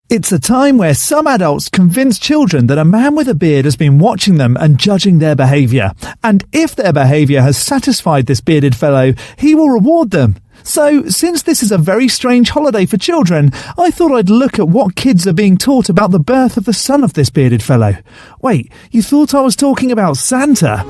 It's a time where some adults convince children that a man with a beard has been watching them and judging their behaviour. And if their behaviour has satisfied this bearded fellow, he will reward them. So, since this is a very strange holiday for children, I thought I'd look at what kids are being taught about the birth of the son of this bearded fellow. Wait, you thought I was talking about Santa?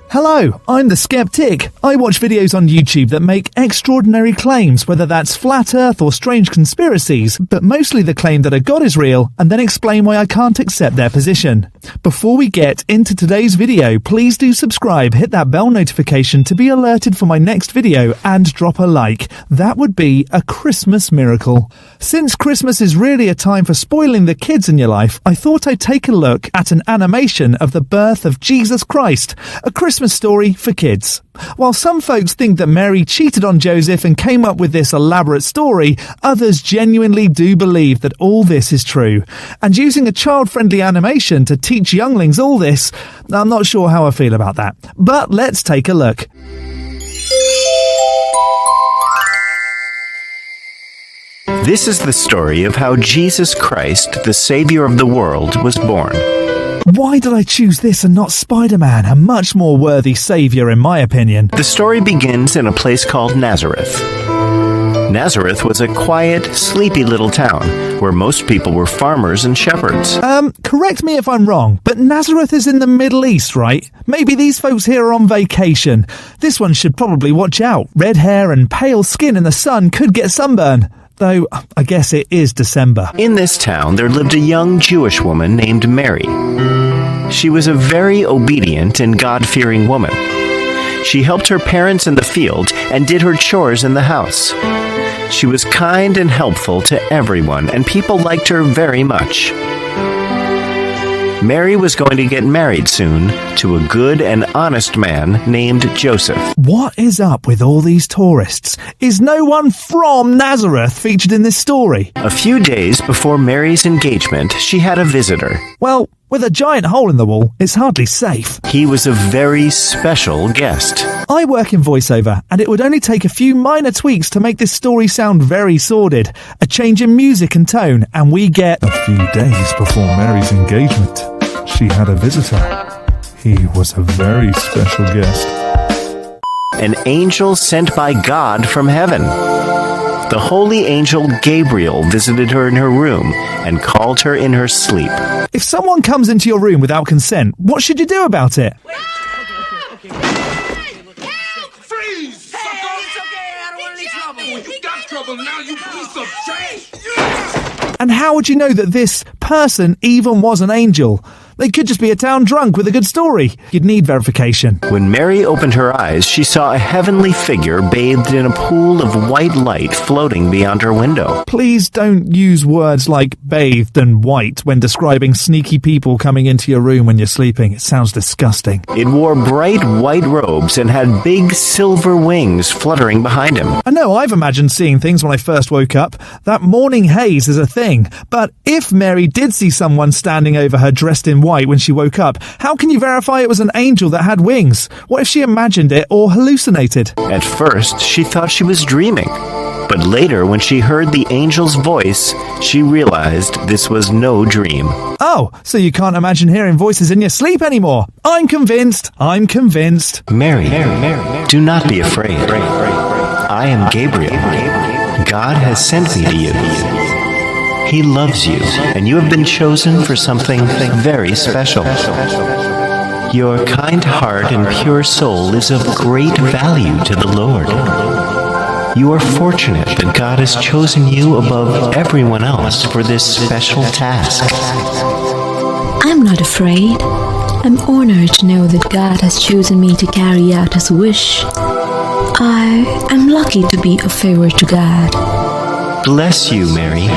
Hello, I'm the Skeptic. I watch videos on YouTube that make extraordinary claims, whether that's flat earth or strange conspiracies, but mostly the claim that a god is real, and then explain why I can't accept their position. Before we get into today's video, please do subscribe, hit that bell notification to be alerted for my next video, and drop a like. That would be a Christmas miracle. Since Christmas is really a time for spoiling the kids in your life, I thought I'd take a look at an animation of the birth of Jesus Christ, a Christmas story for kids. While some folks think that Mary cheated on Joseph and came up with this elaborate story, others genuinely do believe that all this is true. And using a child-friendly animation to teach younglings all this, I'm not sure how I feel about that. But let's take a look. This is the story of how Jesus Christ, the Savior of the world, was born. Why did I choose this and not Spider-Man, a much more worthy saviour in my opinion? The story begins in a place called Nazareth. Nazareth was a quiet, sleepy little town where most people were farmers and shepherds. Correct me if I'm wrong, but Nazareth is in the Middle East, right? Maybe these folks here are on vacation. This one should probably watch out. Red hair and pale skin in the sun could get sunburn. Though, I guess it is December. In this town, there lived a young Jewish woman named Mary. She was a very obedient and God-fearing woman. She helped her parents in the field and did her chores in the house. She was kind and helpful to everyone, and people liked her very much. Mary was going to get married soon to a good and honest man named Joseph. What is up with all these tourists? Is no one from Nazareth featured in this story? A few days before Mary's engagement, she had a visitor. Well, with a giant hole in the wall, it's hardly safe. He was a very special guest. I work in voiceover, and it would only take a few minor tweaks to make this story sound very sordid. A change in music and tone, and we get... A few days before Mary's engagement, she had a visitor. He was a very special guest. An angel sent by God from heaven. The holy angel Gabriel visited her in her room and called her in her sleep. If someone comes into your room without consent, what should you do about it? Freeze! Sucker! It's okay, I don't want any trouble. You got trouble now, you piece of trash! And how would you know that this person even was an angel? They could just be a town drunk with a good story. You'd need verification. When Mary opened her eyes, she saw a heavenly figure bathed in a pool of white light floating beyond her window. Please don't use words like bathed and white when describing sneaky people coming into your room when you're sleeping. It sounds disgusting. It wore bright white robes and had big silver wings fluttering behind him. I know I've imagined seeing things when I first woke up. That morning haze is a thing. But if Mary did see someone standing over her dressed in white when she woke up, how can you verify it was an angel that had wings? What if she imagined it or hallucinated? At first, she thought she was dreaming. But later, when she heard the angel's voice, she realized this was no dream. Oh, so you can't imagine hearing voices in your sleep anymore. I'm convinced. Mary, do not be afraid. I am Gabriel. God has sent me to you. He loves you, and you have been chosen for something very special. Your kind heart and pure soul is of great value to the Lord. You are fortunate that God has chosen you above everyone else for this special task. I'm not afraid. I'm honored to know that God has chosen me to carry out His wish. I am lucky to be a favor to God. Bless you, Mary.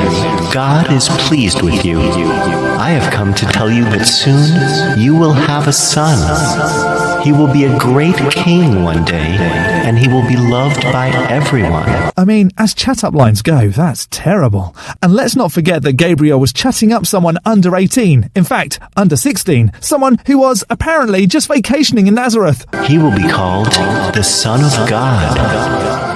God is pleased with you. I have come to tell you that soon you will have a son. He will be a great king one day, and he will be loved by everyone. I mean, as chat-up lines go, that's terrible. And let's not forget that Gabriel was chatting up someone under 18, in fact, under 16, someone who was apparently just vacationing in Nazareth. He will be called the Son of God.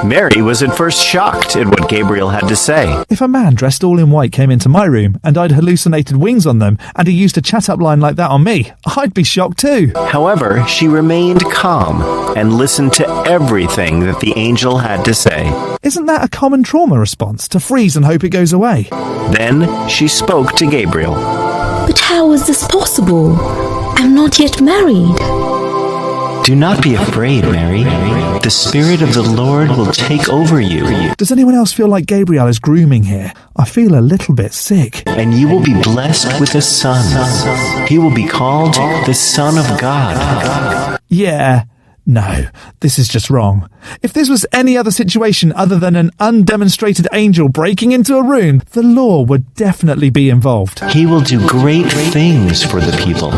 Mary was at first shocked at what Gabriel had to say. If a man dressed all in white came into my room and I'd hallucinated wings on them and he used a chat-up line like that on me, I'd be shocked too. However, she remained calm and listened to everything that the angel had to say. Isn't that a common trauma response, to freeze and hope it goes away? Then she spoke to Gabriel. But how is this possible? I'm not yet married. Do not be afraid, Mary. The Spirit of the Lord will take over you. Does anyone else feel like Gabriel is grooming here? I feel a little bit sick. And you will be blessed with a son. He will be called the Son of God. Yeah. No, this is just wrong. If this was any other situation other than an undemonstrated angel breaking into a room, the law would definitely be involved. He will do great things for the people.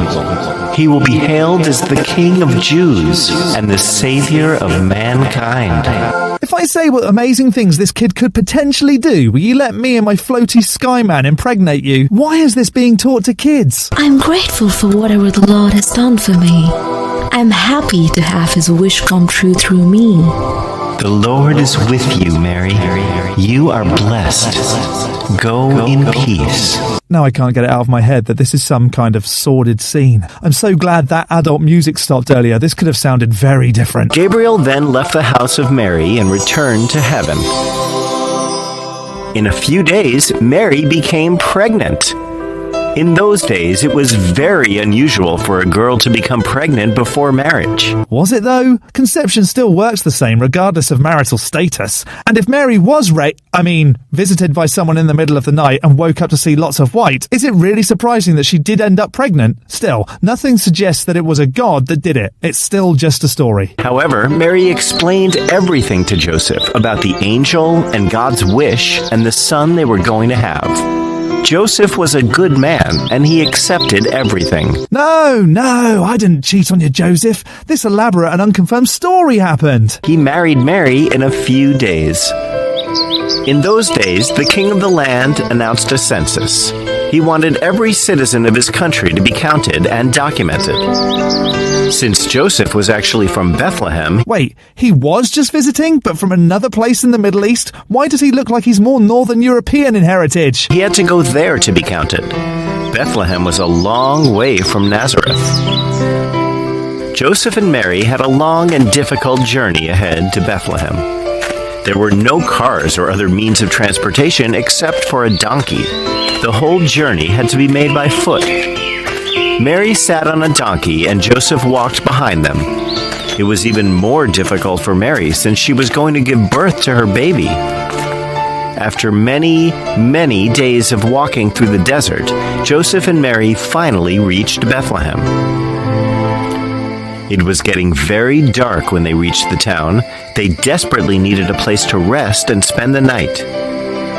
He will be hailed as the King of Jews and the Savior of mankind. If I say what amazing things this kid could potentially do, will you let me and my floaty Skyman impregnate you? Why is this being taught to kids? I'm grateful for whatever the Lord has done for me. I'm happy to have his wish come true through me. The Lord is with you, Mary. You are blessed. Go in peace. Now I can't get it out of my head that this is some kind of sordid scene. I'm so glad that adult music stopped earlier. This could have sounded very different. Gabriel then left the house of Mary and returned to heaven. In a few days, Mary became pregnant. In those days, it was very unusual for a girl to become pregnant before marriage. Was it though? Conception still works the same regardless of marital status. And if Mary was visited by someone in the middle of the night and woke up to see lots of white, is it really surprising that she did end up pregnant? Still, nothing suggests that it was a god that did it. It's still just a story. However, Mary explained everything to Joseph about the angel and God's wish and the son they were going to have. Joseph was a good man, and he accepted everything. No, I didn't cheat on you, Joseph. This elaborate and unconfirmed story happened. He married Mary in a few days. In those days, the king of the land announced a census. He wanted every citizen of his country to be counted and documented. Since Joseph was actually from Bethlehem... Wait, he was just visiting, but from another place in the Middle East? Why does he look like he's more Northern European in heritage? He had to go there to be counted. Bethlehem was a long way from Nazareth. Joseph and Mary had a long and difficult journey ahead to Bethlehem. There were no cars or other means of transportation except for a donkey. The whole journey had to be made by foot. Mary sat on a donkey and Joseph walked behind them. It was even more difficult for Mary since she was going to give birth to her baby. After many, many days of walking through the desert, Joseph and Mary finally reached Bethlehem. It was getting very dark when they reached the town. They desperately needed a place to rest and spend the night.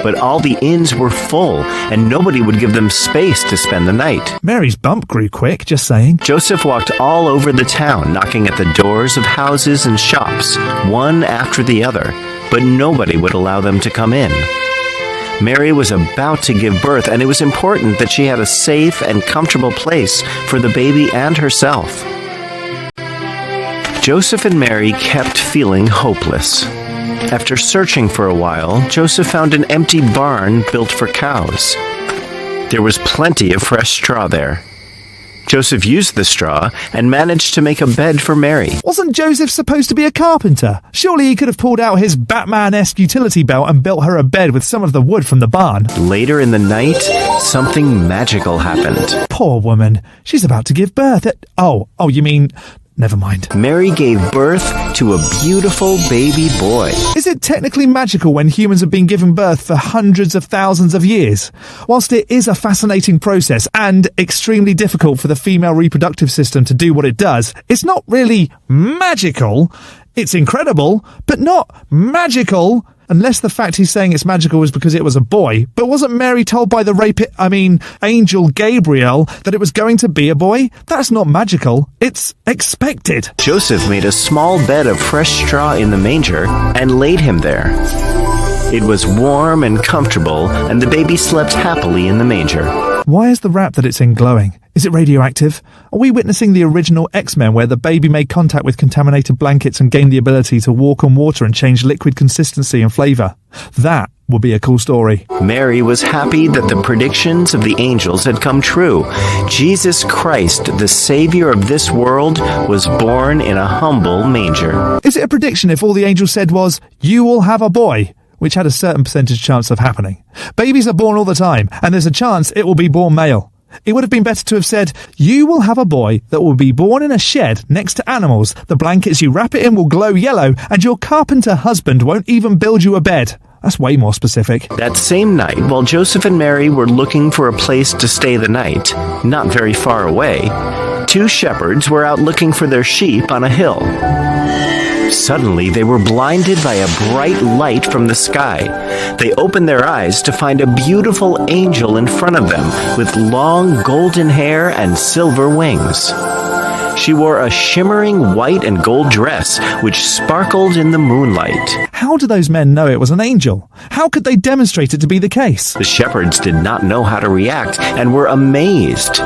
But all the inns were full, and nobody would give them space to spend the night. Mary's bump grew quick, just saying. Joseph walked all over the town, knocking at the doors of houses and shops, one after the other, but nobody would allow them to come in. Mary was about to give birth, and it was important that she had a safe and comfortable place for the baby and herself. Joseph and Mary kept feeling hopeless. After searching for a while, Joseph found an empty barn built for cows. There was plenty of fresh straw there. Joseph used the straw and managed to make a bed for Mary. Wasn't Joseph supposed to be a carpenter? Surely he could have pulled out his Batman-esque utility belt and built her a bed with some of the wood from the barn. Later in the night, something magical happened. Poor woman. She's about to give birth. Oh, you mean... Never mind. Mary gave birth to a beautiful baby boy. Is it technically magical when humans have been given birth for hundreds of thousands of years? Whilst it is a fascinating process and extremely difficult for the female reproductive system to do what it does, it's not really magical. It's incredible, but not magical. Unless the fact he's saying it's magical was because it was a boy. But wasn't Mary told by the angel Gabriel that it was going to be a boy? That's not magical. It's expected. Joseph made a small bed of fresh straw in the manger and laid him there. It was warm and comfortable, and the baby slept happily in the manger. Why is the wrap that it's in glowing? Is it radioactive? Are we witnessing the original X-Men where the baby made contact with contaminated blankets and gained the ability to walk on water and change liquid consistency and flavour? That would be a cool story. Mary was happy that the predictions of the angels had come true. Jesus Christ, the Savior of this world, was born in a humble manger. Is it a prediction if all the angels said was, "You will have a boy," which had a certain percentage chance of happening? Babies are born all the time, and there's a chance it will be born male. It would have been better to have said, "You will have a boy that will be born in a shed next to animals. The blankets you wrap it in will glow yellow, and your carpenter husband won't even build you a bed." That's way more specific. That same night, while Joseph and Mary were looking for a place to stay the night, not very far away, 2 shepherds were out looking for their sheep on a hill. Suddenly, they were blinded by a bright light from the sky. They opened their eyes to find a beautiful angel in front of them with long golden hair and silver wings. She wore a shimmering white and gold dress which sparkled in the moonlight. How do those men know it was an angel? How could they demonstrate it to be the case? The shepherds did not know how to react and were amazed.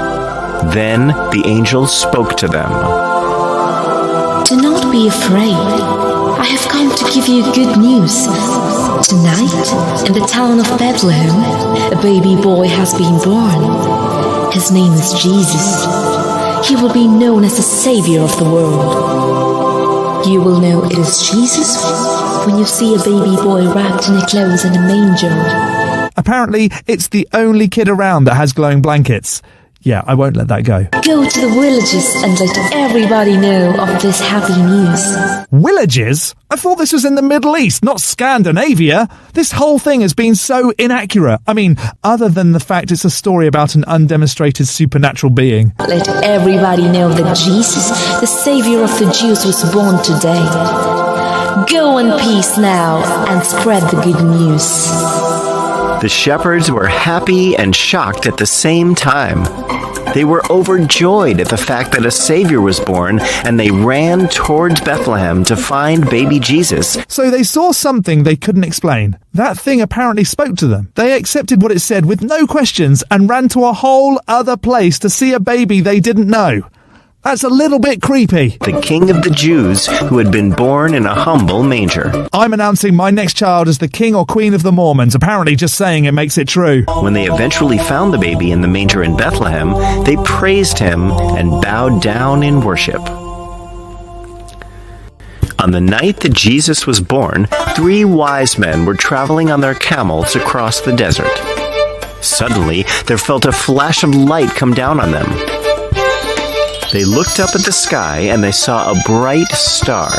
Then the angel spoke to them. Do not be afraid. I have come to give you good news. Tonight, in the town of Bethlehem, a baby boy has been born. His name is Jesus. He will be known as the Savior of the world. You will know it is Jesus when you see a baby boy wrapped in a clothes in a manger. Apparently, it's the only kid around that has glowing blankets. Yeah, I won't let that go. Go to the villages and let everybody know of this happy news. Villages? I thought this was in the Middle East, not Scandinavia. This whole thing has been so inaccurate. I mean, other than the fact it's a story about an undemonstrated supernatural being. Let everybody know that Jesus, the Savior of the Jews, was born today. Go in peace now and spread the good news. The shepherds were happy and shocked at the same time. They were overjoyed at the fact that a Savior was born, and they ran towards Bethlehem to find baby Jesus. So they saw something they couldn't explain. That thing apparently spoke to them. They accepted what it said with no questions and ran to a whole other place to see a baby they didn't know. That's a little bit creepy. The King of the Jews, who had been born in a humble manger. I'm announcing my next child as the King or Queen of the Mormons. Apparently just saying it makes it true. When they eventually found the baby in the manger in Bethlehem, they praised him and bowed down in worship. On the night that Jesus was born, 3 wise men were traveling on their camels across the desert. Suddenly, there felt a flash of light come down on them. They looked up at the sky and they saw a bright star.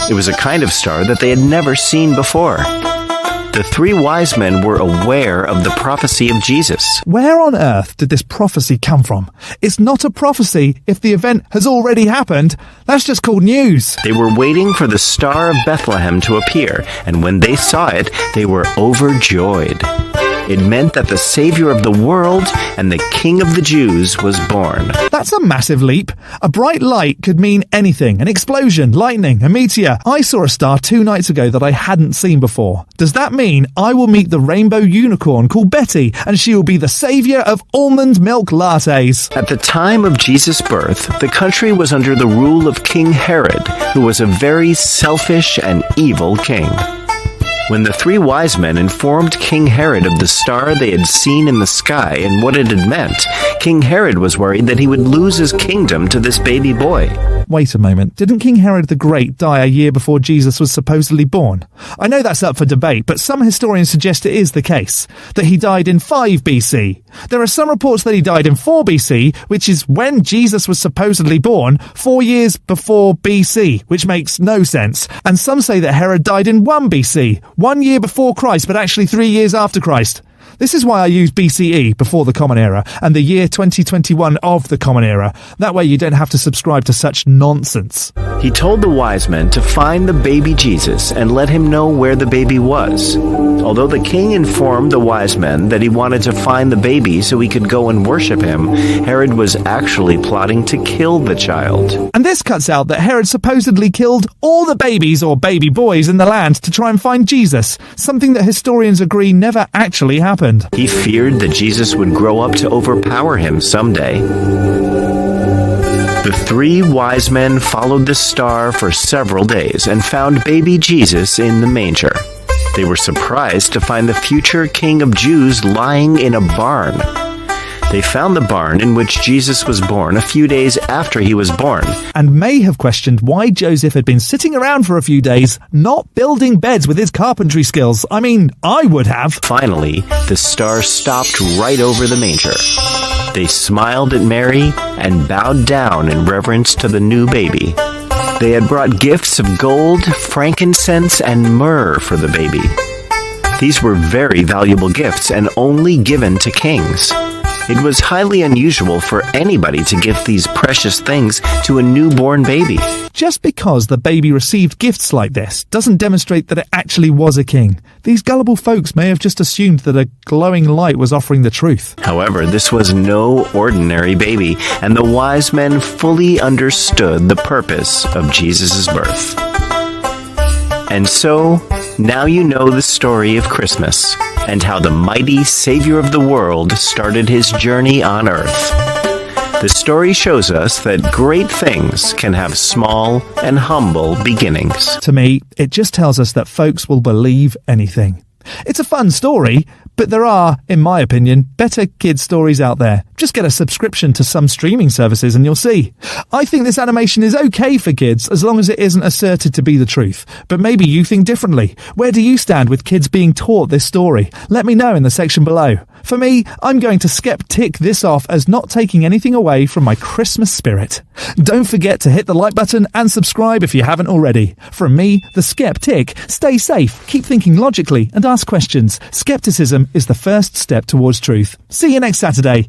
It was a kind of star that they had never seen before. The 3 wise men were aware of the prophecy of Jesus. Where on earth did this prophecy come from? It's not a prophecy if the event has already happened. That's just called news. They were waiting for the Star of Bethlehem to appear, and when they saw it, they were overjoyed. It meant that the Savior of the world and the King of the Jews was born. That's a massive leap. A bright light could mean anything. An explosion, lightning, a meteor. I saw a star 2 nights ago that I hadn't seen before. Does that mean I will meet the rainbow unicorn called Betty, and she will be the saviour of almond milk lattes? At the time of Jesus' birth, the country was under the rule of King Herod, who was a very selfish and evil king. When the 3 wise men informed King Herod of the star they had seen in the sky and what it had meant, King Herod was worried that he would lose his kingdom to this baby boy. Wait a moment, didn't King Herod the Great die a year before Jesus was supposedly born? I know that's up for debate, but some historians suggest it is the case, that he died in 5 BC. There are some reports that he died in 4 BC, which is when Jesus was supposedly born, 4 years before BC, which makes no sense. And some say that Herod died in 1 BC, 1 year before Christ, but actually 3 years after Christ. This is why I use BCE before the Common Era and the year 2021 of the Common Era. That way you don't have to subscribe to such nonsense. He told the wise men to find the baby Jesus and let him know where the baby was. Although the king informed the wise men that he wanted to find the baby so he could go and worship him, Herod was actually plotting to kill the child. And this cuts out that Herod supposedly killed all the babies or baby boys in the land to try and find Jesus, something that historians agree never actually happened. He feared that Jesus would grow up to overpower him someday. The three wise men followed the star for several days and found baby Jesus in the manger. They were surprised to find the future king of Jews lying in a barn. They found the barn in which Jesus was born a few days after he was born, and may have questioned why Joseph had been sitting around for a few days, not building beds with his carpentry skills. I mean, I would have. Finally, the star stopped right over the manger. They smiled at Mary and bowed down in reverence to the new baby. They had brought gifts of gold, frankincense, and myrrh for the baby. These were very valuable gifts and only given to kings. It was highly unusual for anybody to give these precious things to a newborn baby. Just because the baby received gifts like this doesn't demonstrate that it actually was a king. These gullible folks may have just assumed that a glowing light was offering the truth. However, this was no ordinary baby, and the wise men fully understood the purpose of Jesus' birth. And so, now you know the story of Christmas and how the mighty Savior of the world started his journey on earth. The story shows us that great things can have small and humble beginnings. To me, it just tells us that folks will believe anything. It's a fun story, but there are, in my opinion, better kids' stories out there. Just get a subscription to some streaming services and you'll see. I think this animation is okay for kids as long as it isn't asserted to be the truth. But maybe you think differently. Where do you stand with kids being taught this story? Let me know in the section below. For me, I'm going to tick this off as not taking anything away from my Christmas spirit. Don't forget to hit the like button and subscribe if you haven't already. From me, the Skeptic, stay safe, keep thinking logically and ask questions. Skepticism is the first step towards truth. See you next Saturday.